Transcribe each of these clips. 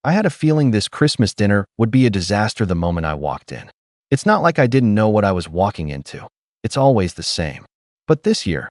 I had a feeling this Christmas dinner would be a disaster the moment I walked in. It's not like I didn't know what I was walking into. It's always the same. But this year,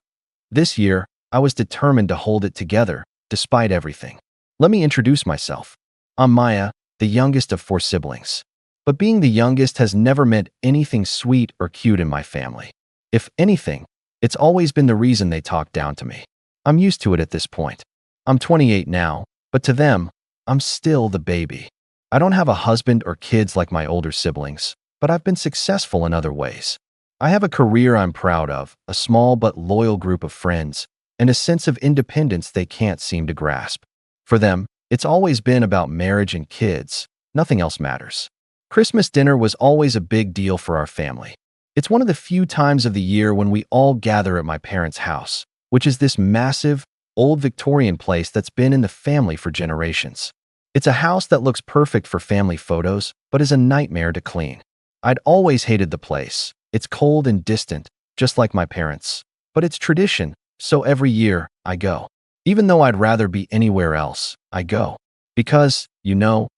I was determined to hold it together, despite everything. Let me introduce myself. I'm Maya, the youngest of 4 siblings. But being the youngest has never meant anything sweet or cute in my family. If anything, it's always been the reason they talk down to me. I'm used to it at this point. I'm 28 now, but to them, I'm still the baby. I don't have a husband or kids like my older siblings, but I've been successful in other ways. I have a career I'm proud of, a small but loyal group of friends, and a sense of independence they can't seem to grasp. For them, it's always been about marriage and kids. Nothing else matters. Christmas dinner was always a big deal for our family. It's one of the few times of the year when we all gather at my parents' house, which is this massive, old Victorian place that's been in the family for generations. It's a house that looks perfect for family photos, but is a nightmare to clean. I'd always hated the place. It's cold and distant, just like my parents. But it's tradition, so every year, I go. Even though I'd rather be anywhere else, I go. Because,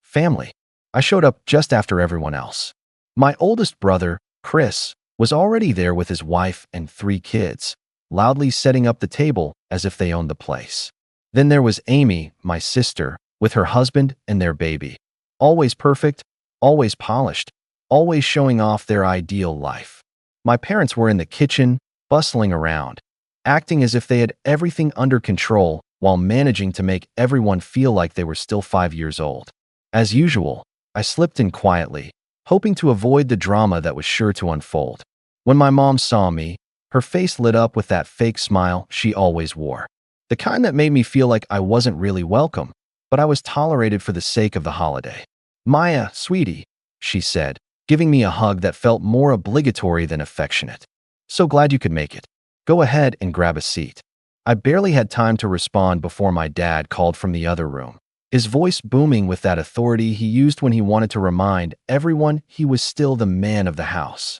family. I showed up just after everyone else. My oldest brother, Chris, was already there with his wife and 3 kids, loudly setting up the table as if they owned the place. Then there was Amy, my sister, with her husband and their baby. Always perfect, always polished, always showing off their ideal life. My parents were in the kitchen, bustling around, acting as if they had everything under control while managing to make everyone feel like they were still 5 years old. As usual, I slipped in quietly, hoping to avoid the drama that was sure to unfold. When my mom saw me, her face lit up with that fake smile she always wore. The kind that made me feel like I wasn't really welcome, but I was tolerated for the sake of the holiday. "Maya, sweetie," she said, giving me a hug that felt more obligatory than affectionate. "So glad you could make it. Go ahead and grab a seat." I barely had time to respond before my dad called from the other room, his voice booming with that authority he used when he wanted to remind everyone he was still the man of the house.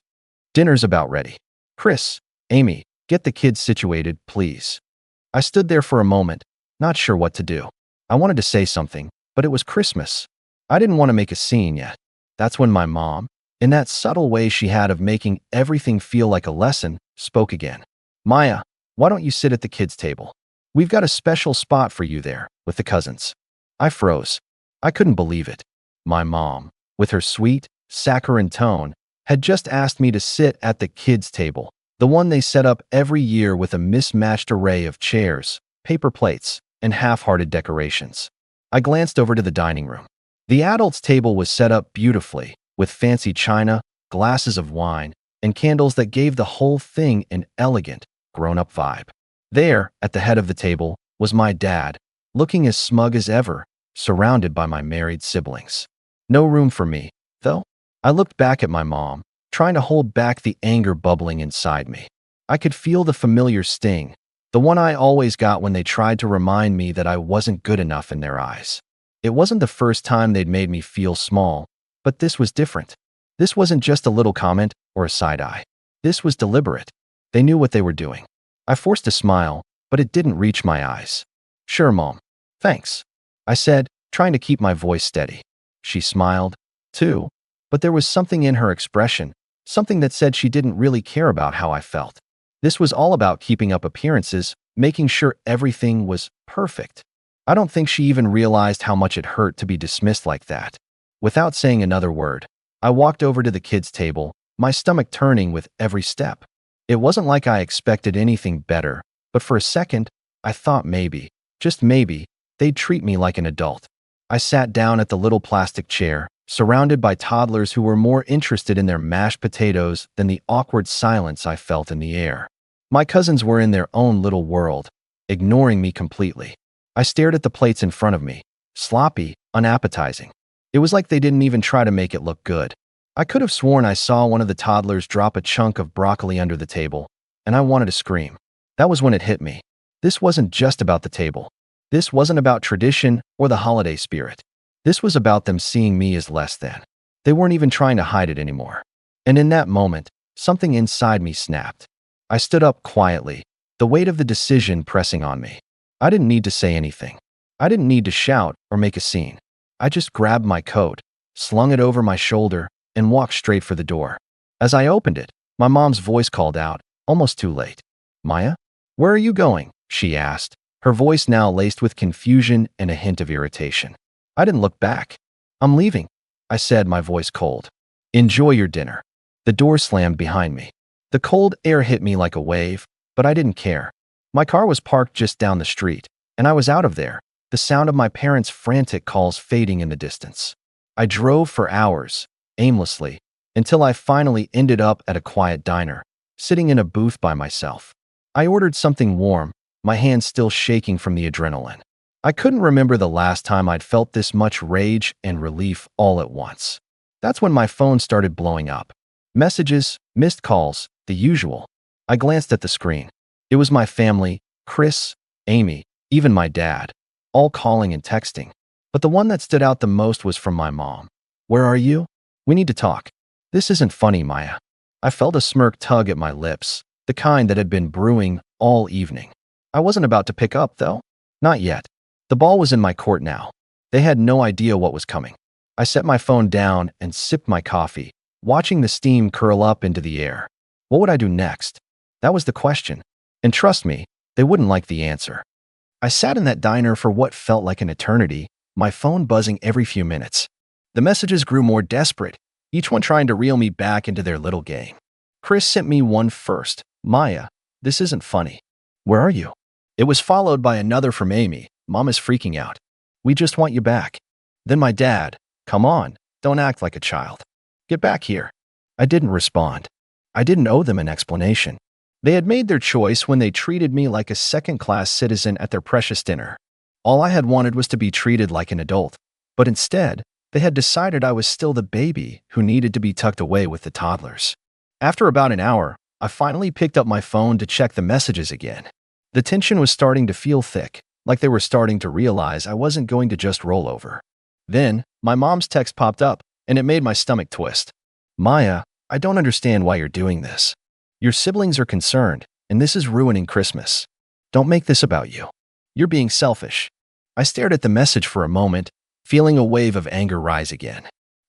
"Dinner's about ready. Chris, Amy, get the kids situated, please." I stood there for a moment, not sure what to do. I wanted to say something, but it was Christmas. I didn't want to make a scene yet. That's when my mom, in that subtle way she had of making everything feel like a lesson, spoke again. "Maya, why don't you sit at the kids' table? We've got a special spot for you there, with the cousins." I froze. I couldn't believe it. My mom, with her sweet, saccharine tone, had just asked me to sit at the kids' table, the one they set up every year with a mismatched array of chairs, paper plates, and half-hearted decorations. I glanced over to the dining room. The adults' table was set up beautifully, with fancy china, glasses of wine, and candles that gave the whole thing an elegant, grown-up vibe. There, at the head of the table, was my dad, looking as smug as ever, surrounded by my married siblings. No room for me, though. I looked back at my mom, trying to hold back the anger bubbling inside me. I could feel the familiar sting, the one I always got when they tried to remind me that I wasn't good enough in their eyes. It wasn't the first time they'd made me feel small, but this was different. This wasn't just a little comment or a side eye. This was deliberate. They knew what they were doing. I forced a smile, but it didn't reach my eyes. "Sure, Mom. Thanks," I said, trying to keep my voice steady. She smiled, too, but there was something in her expression, something that said she didn't really care about how I felt. This was all about keeping up appearances, making sure everything was perfect. I don't think she even realized how much it hurt to be dismissed like that. Without saying another word, I walked over to the kids' table, my stomach turning with every step. It wasn't like I expected anything better, but for a second, I thought maybe, just maybe, they'd treat me like an adult. I sat down at the little plastic chair, surrounded by toddlers who were more interested in their mashed potatoes than the awkward silence I felt in the air. My cousins were in their own little world, ignoring me completely. I stared at the plates in front of me, sloppy, unappetizing. It was like they didn't even try to make it look good. I could have sworn I saw one of the toddlers drop a chunk of broccoli under the table, and I wanted to scream. That was when it hit me. This wasn't just about the table. This wasn't about tradition or the holiday spirit. This was about them seeing me as less than. They weren't even trying to hide it anymore. And in that moment, something inside me snapped. I stood up quietly, the weight of the decision pressing on me. I didn't need to say anything. I didn't need to shout or make a scene. I just grabbed my coat, slung it over my shoulder, and walked straight for the door. As I opened it, my mom's voice called out, almost too late. "Maya, where are you going?" she asked, her voice now laced with confusion and a hint of irritation. I didn't look back. "I'm leaving," I said, my voice cold. "Enjoy your dinner." The door slammed behind me. The cold air hit me like a wave, but I didn't care. My car was parked just down the street, and I was out of there, the sound of my parents' frantic calls fading in the distance. I drove for hours, aimlessly, until I finally ended up at a quiet diner, sitting in a booth by myself. I ordered something warm, my hands still shaking from the adrenaline. I couldn't remember the last time I'd felt this much rage and relief all at once. That's when my phone started blowing up. Messages, missed calls, the usual. I glanced at the screen. It was my family, Chris, Amy, even my dad, all calling and texting. But the one that stood out the most was from my mom. "Where are you? We need to talk." "This isn't funny, Maya." I felt a smirk tug at my lips, the kind that had been brewing all evening. I wasn't about to pick up, though. Not yet. The ball was in my court now. They had no idea what was coming. I set my phone down and sipped my coffee, watching the steam curl up into the air. What would I do next? That was the question. And trust me, they wouldn't like the answer. I sat in that diner for what felt like an eternity, my phone buzzing every few minutes. The messages grew more desperate, each one trying to reel me back into their little game. Chris sent me one first. "Maya, this isn't funny. Where are you?" It was followed by another from Amy. "Mom is freaking out. We just want you back." Then my dad. "Come on, don't act like a child. Get back here." I didn't respond. I didn't owe them an explanation. They had made their choice when they treated me like a second-class citizen at their precious dinner. All I had wanted was to be treated like an adult. But instead, they had decided I was still the baby who needed to be tucked away with the toddlers. After about an hour, I finally picked up my phone to check the messages again. The tension was starting to feel thick, like they were starting to realize I wasn't going to just roll over. Then, my mom's text popped up, and it made my stomach twist. "Maya, I don't understand why you're doing this. Your siblings are concerned, and this is ruining Christmas. Don't make this about you. You're being selfish." I stared at the message for a moment, feeling a wave of anger rise again.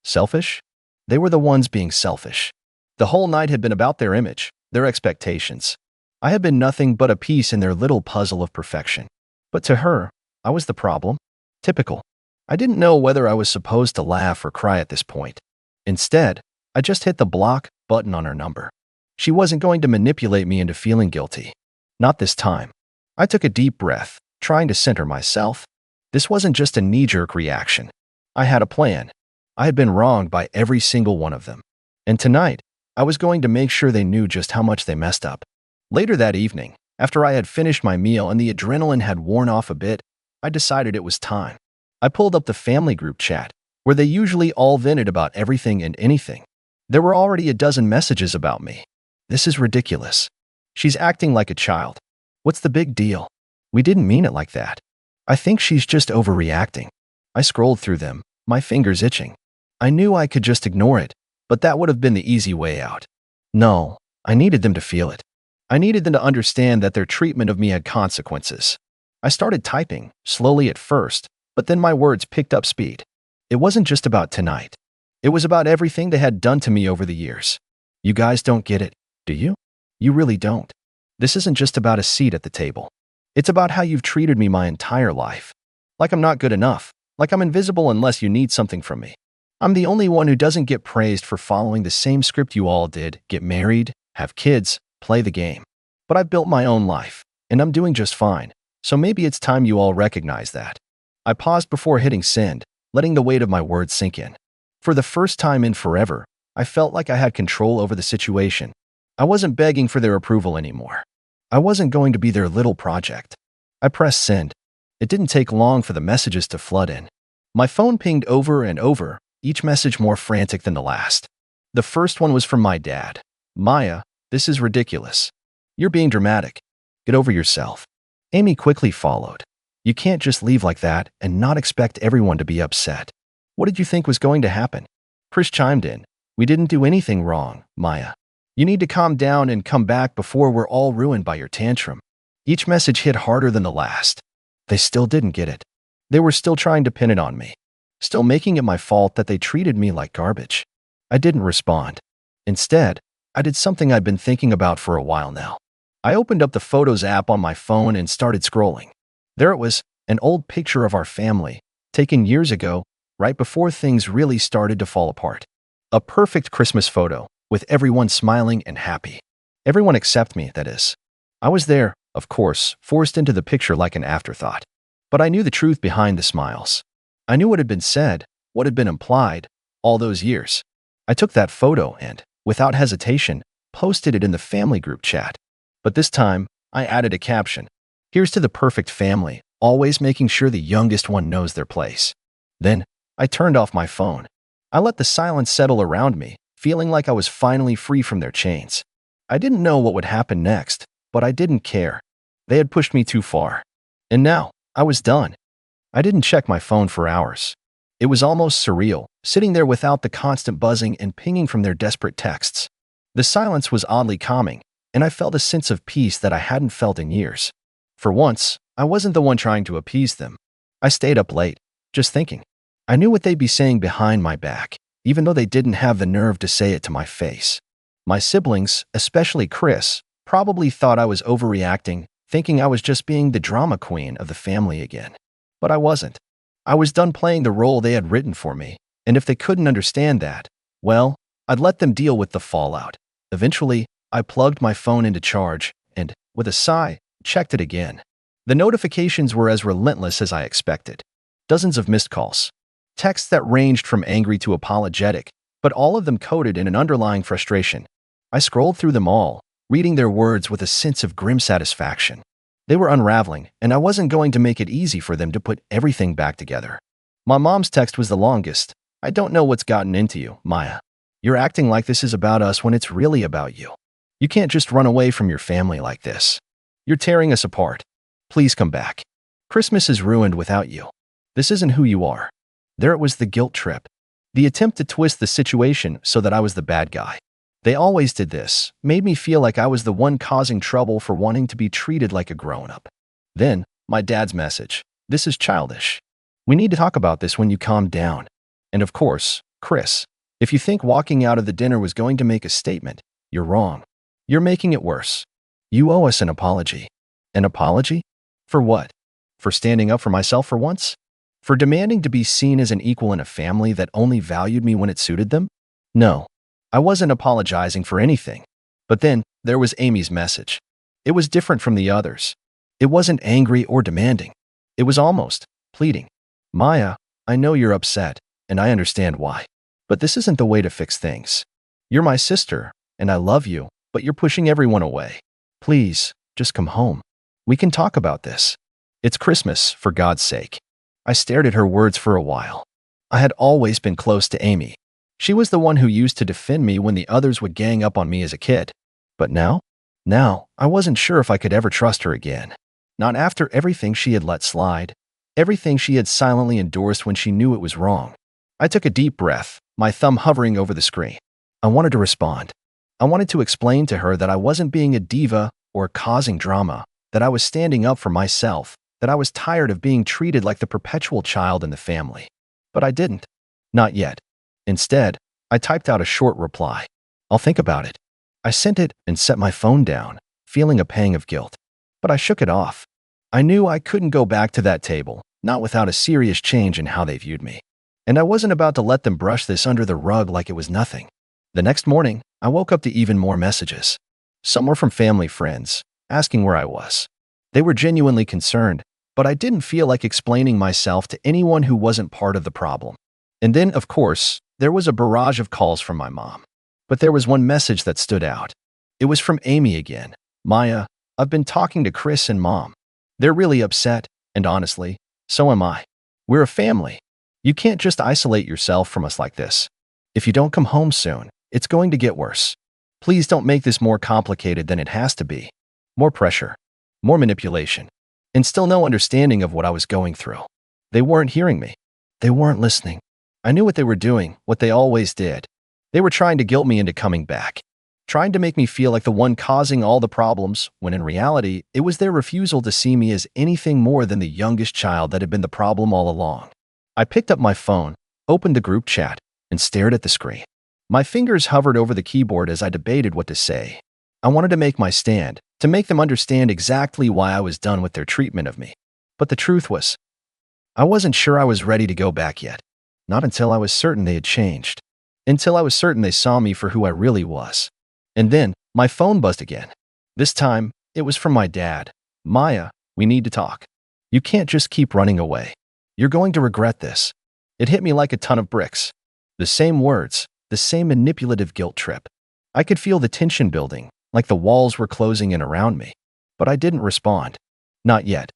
Selfish? They were the ones being selfish. The whole night had been about their image, their expectations. I had been nothing but a piece in their little puzzle of perfection. But to her, I was the problem. Typical. I didn't know whether I was supposed to laugh or cry at this point. Instead, I just hit the block button on her number. She wasn't going to manipulate me into feeling guilty. Not this time. I took a deep breath, trying to center myself. This wasn't just a knee-jerk reaction. I had a plan. I had been wronged by every single one of them. And tonight, I was going to make sure they knew just how much they messed up. Later that evening, after I had finished my meal and the adrenaline had worn off a bit, I decided it was time. I pulled up the family group chat, where they usually all vented about everything and anything. There were already a dozen messages about me. This is ridiculous. She's acting like a child. What's the big deal? We didn't mean it like that. I think she's just overreacting. I scrolled through them, my fingers itching. I knew I could just ignore it, but that would have been the easy way out. No, I needed them to feel it. I needed them to understand that their treatment of me had consequences. I started typing, slowly at first, but then my words picked up speed. It wasn't just about tonight. It was about everything they had done to me over the years. You guys don't get it, do you? You really don't. This isn't just about a seat at the table. It's about how you've treated me my entire life. Like I'm not good enough, like I'm invisible unless you need something from me. I'm the only one who doesn't get praised for following the same script you all did: get married, have kids, play the game. But I've built my own life, and I'm doing just fine, so maybe it's time you all recognize that. I paused before hitting send, letting the weight of my words sink in. For the first time in forever, I felt like I had control over the situation. I wasn't begging for their approval anymore. I wasn't going to be their little project. I pressed send. It didn't take long for the messages to flood in. My phone pinged over and over, each message more frantic than the last. The first one was from my dad. "Maya, this is ridiculous. You're being dramatic. Get over yourself." Amy quickly followed. "You can't just leave like that and not expect everyone to be upset. What did you think was going to happen?" Chris chimed in. "We didn't do anything wrong, Maya. You need to calm down and come back before we're all ruined by your tantrum." Each message hit harder than the last. They still didn't get it. They were still trying to pin it on me. still making it my fault that they treated me like garbage. I didn't respond. Instead, I did something I'd been thinking about for a while now. I opened up the Photos app on my phone and started scrolling. There it was, an old picture of our family, taken years ago, right before things really started to fall apart. A perfect Christmas photo, with everyone smiling and happy. Everyone except me, that is. I was there, of course, forced into the picture like an afterthought. But I knew the truth behind the smiles. I knew what had been said, what had been implied, all those years. I took that photo and, without hesitation, posted it in the family group chat. But this time, I added a caption. Here's to the perfect family, always making sure the youngest one knows their place. Then, I turned off my phone. I let the silence settle around me, feeling like I was finally free from their chains. I didn't know what would happen next, but I didn't care. They had pushed me too far. And now, I was done. I didn't check my phone for hours. It was almost surreal, sitting there without the constant buzzing and pinging from their desperate texts. The silence was oddly calming, and I felt a sense of peace that I hadn't felt in years. For once, I wasn't the one trying to appease them. I stayed up late, just thinking. I knew what they'd be saying behind my back, even though they didn't have the nerve to say it to my face. My siblings, especially Chris, probably thought I was overreacting, thinking I was just being the drama queen of the family again. But I wasn't. I was done playing the role they had written for me, and if they couldn't understand that, well, I'd let them deal with the fallout. Eventually, I plugged my phone into charge and, with a sigh, checked it again. The notifications were as relentless as I expected. Dozens of missed calls. Texts that ranged from angry to apologetic, but all of them coded in an underlying frustration. I scrolled through them all, reading their words with a sense of grim satisfaction. They were unraveling, and I wasn't going to make it easy for them to put everything back together. My mom's text was the longest. I don't know what's gotten into you, Maya. You're acting like this is about us when it's really about you. You can't just run away from your family like this. You're tearing us apart. Please come back. Christmas is ruined without you. This isn't who you are. There it was, the guilt trip. The attempt to twist the situation so that I was the bad guy. They always did this, made me feel like I was the one causing trouble for wanting to be treated like a grown-up. Then, my dad's message. This is childish. We need to talk about this when you calm down. And of course, Chris, if you think walking out of the dinner was going to make a statement, you're wrong. You're making it worse. You owe us an apology. An apology? For what? For standing up for myself for once? For demanding to be seen as an equal in a family that only valued me when it suited them? No, I wasn't apologizing for anything. But then, there was Amy's message. It was different from the others. It wasn't angry or demanding. It was almost pleading. Maya, I know you're upset, and I understand why. But this isn't the way to fix things. You're my sister, and I love you, but you're pushing everyone away. Please, just come home. We can talk about this. It's Christmas, for God's sake. I stared at her words for a while. I had always been close to Amy. She was the one who used to defend me when the others would gang up on me as a kid. But now? Now, I wasn't sure if I could ever trust her again. Not after everything she had let slide. Everything she had silently endorsed when she knew it was wrong. I took a deep breath, my thumb hovering over the screen. I wanted to respond. I wanted to explain to her that I wasn't being a diva or causing drama, that I was standing up for myself, that I was tired of being treated like the perpetual child in the family. But I didn't. Not yet. Instead, I typed out a short reply. I'll think about it. I sent it and set my phone down, feeling a pang of guilt. But I shook it off. I knew I couldn't go back to that table, not without a serious change in how they viewed me. And I wasn't about to let them brush this under the rug like it was nothing. The next morning, I woke up to even more messages. Some were from family friends, asking where I was. They were genuinely concerned, but I didn't feel like explaining myself to anyone who wasn't part of the problem. And then, of course, there was a barrage of calls from my mom. But there was one message that stood out. It was from Amy again. Maya, I've been talking to Chris and Mom. They're really upset, and honestly, so am I. We're a family. You can't just isolate yourself from us like this. If you don't come home soon, it's going to get worse. Please don't make this more complicated than it has to be. More pressure, more manipulation, and still no understanding of what I was going through. They weren't hearing me. They weren't listening. I knew what they were doing, what they always did. They were trying to guilt me into coming back, trying to make me feel like the one causing all the problems, when in reality, it was their refusal to see me as anything more than the youngest child that had been the problem all along. I picked up my phone, opened the group chat, and stared at the screen. My fingers hovered over the keyboard as I debated what to say. I wanted to make my stand, to make them understand exactly why I was done with their treatment of me. But the truth was, I wasn't sure I was ready to go back yet. Not until I was certain they had changed. Until I was certain they saw me for who I really was. And then, my phone buzzed again. This time, it was from my dad. Maya, we need to talk. You can't just keep running away. You're going to regret this. It hit me like a ton of bricks. The same words, the same manipulative guilt trip. I could feel the tension building, like the walls were closing in around me. But I didn't respond. Not yet.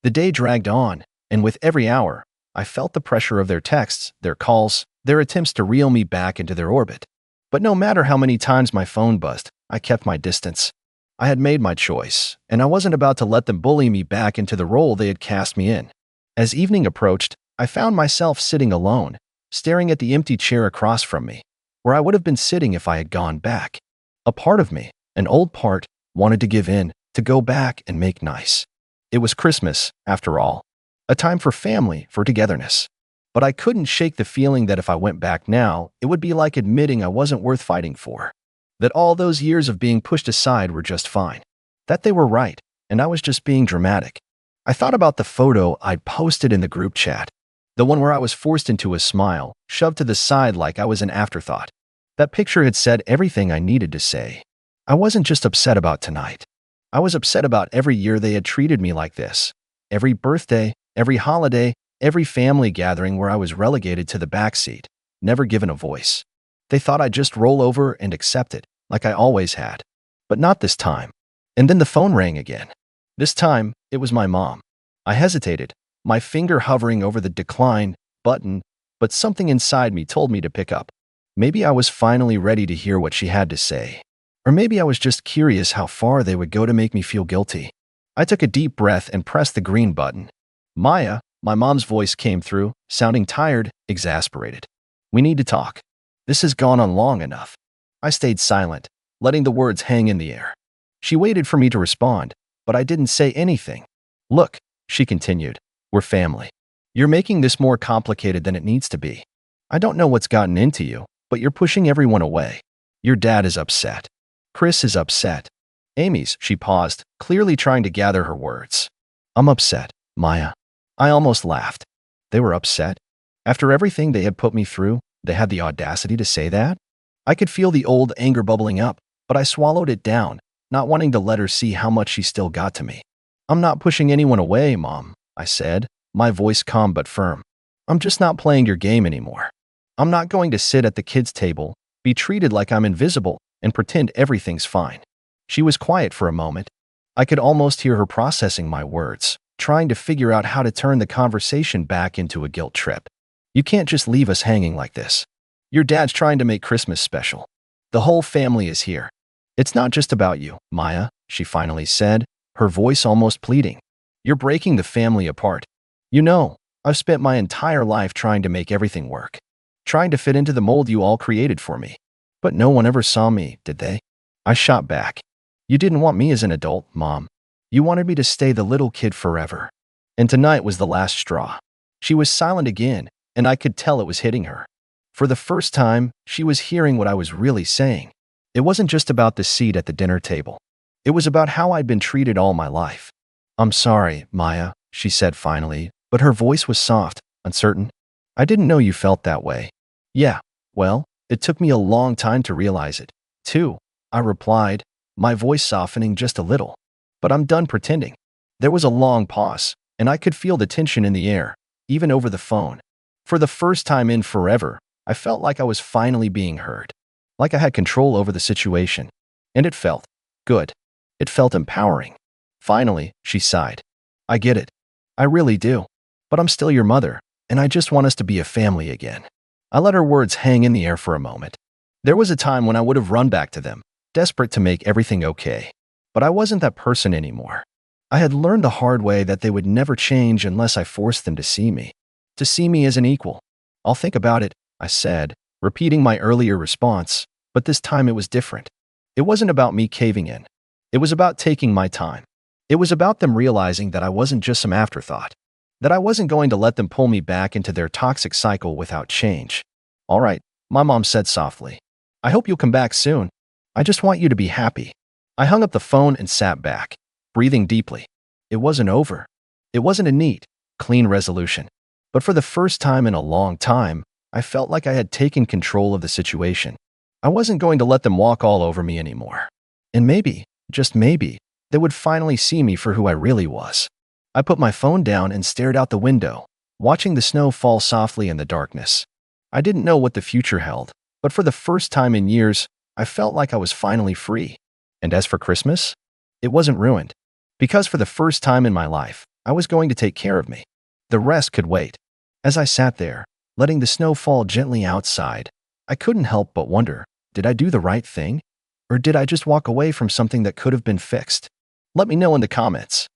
The day dragged on, and with every hour, I felt the pressure of their texts, their calls, their attempts to reel me back into their orbit. But no matter how many times my phone buzzed, I kept my distance. I had made my choice, and I wasn't about to let them bully me back into the role they had cast me in. As evening approached, I found myself sitting alone, staring at the empty chair across from me, where I would have been sitting if I had gone back. A part of me, an old part, wanted to give in, to go back and make nice. It was Christmas, after all. A time for family, for togetherness. But I couldn't shake the feeling that if I went back now, it would be like admitting I wasn't worth fighting for. That all those years of being pushed aside were just fine. That they were right, and I was just being dramatic. I thought about the photo I'd posted in the group chat. The one where I was forced into a smile, shoved to the side like I was an afterthought. That picture had said everything I needed to say. I wasn't just upset about tonight. I was upset about every year they had treated me like this. Every birthday, every holiday, every family gathering where I was relegated to the backseat, never given a voice. They thought I'd just roll over and accept it, like I always had. But not this time. And then the phone rang again. This time, it was my mom. I hesitated, my finger hovering over the decline button, but something inside me told me to pick up. Maybe I was finally ready to hear what she had to say. Or maybe I was just curious how far they would go to make me feel guilty. I took a deep breath and pressed the green button. Maya, my mom's voice came through, sounding tired, exasperated. We need to talk. This has gone on long enough. I stayed silent, letting the words hang in the air. She waited for me to respond, but I didn't say anything. Look, she continued, we're family. You're making this more complicated than it needs to be. I don't know what's gotten into you, but you're pushing everyone away. Your dad is upset. Chris is upset. She paused, clearly trying to gather her words. I'm upset, Maya. I almost laughed. They were upset? After everything they had put me through, they had the audacity to say that? I could feel the old anger bubbling up, but I swallowed it down, not wanting to let her see how much she still got to me. I'm not pushing anyone away, Mom, I said, my voice calm but firm. I'm just not playing your game anymore. I'm not going to sit at the kids' table, be treated like I'm invisible, and pretend everything's fine. She was quiet for a moment. I could almost hear her processing my words, trying to figure out how to turn the conversation back into a guilt trip. You can't just leave us hanging like this. Your dad's trying to make Christmas special. The whole family is here. It's not just about you, Maya, she finally said, her voice almost pleading. You're breaking the family apart. You know, I've spent my entire life trying to make everything work. Trying to fit into the mold you all created for me. But no one ever saw me, did they? I shot back. You didn't want me as an adult, Mom. You wanted me to stay the little kid forever. And tonight was the last straw. She was silent again, and I could tell it was hitting her. For the first time, she was hearing what I was really saying. It wasn't just about the seat at the dinner table. It was about how I'd been treated all my life. I'm sorry, Maya, she said finally, but her voice was soft, uncertain. I didn't know you felt that way. Yeah, well, it took me a long time to realize it, too, I replied, my voice softening just a little. But I'm done pretending. There was a long pause, and I could feel the tension in the air, even over the phone. For the first time in forever, I felt like I was finally being heard. Like I had control over the situation. And it felt good. It felt empowering. Finally, she sighed. I get it. I really do. But I'm still your mother, and I just want us to be a family again. I let her words hang in the air for a moment. There was a time when I would have run back to them, desperate to make everything okay. But I wasn't that person anymore. I had learned the hard way that they would never change unless I forced them to see me as an equal. I'll think about it, I said, repeating my earlier response, but this time it was different. It wasn't about me caving in. It was about taking my time. It was about them realizing that I wasn't just some afterthought. that I wasn't going to let them pull me back into their toxic cycle without change. All right, my mom said softly. I hope you'll come back soon. I just want you to be happy. I hung up the phone and sat back, breathing deeply. It wasn't over. It wasn't a neat, clean resolution. But for the first time in a long time, I felt like I had taken control of the situation. I wasn't going to let them walk all over me anymore. And maybe, just maybe, they would finally see me for who I really was. I put my phone down and stared out the window, watching the snow fall softly in the darkness. I didn't know what the future held, but for the first time in years, I felt like I was finally free. And as for Christmas, it wasn't ruined. Because for the first time in my life, I was going to take care of me. The rest could wait. As I sat there, letting the snow fall gently outside, I couldn't help but wonder, did I do the right thing? Or did I just walk away from something that could have been fixed? Let me know in the comments.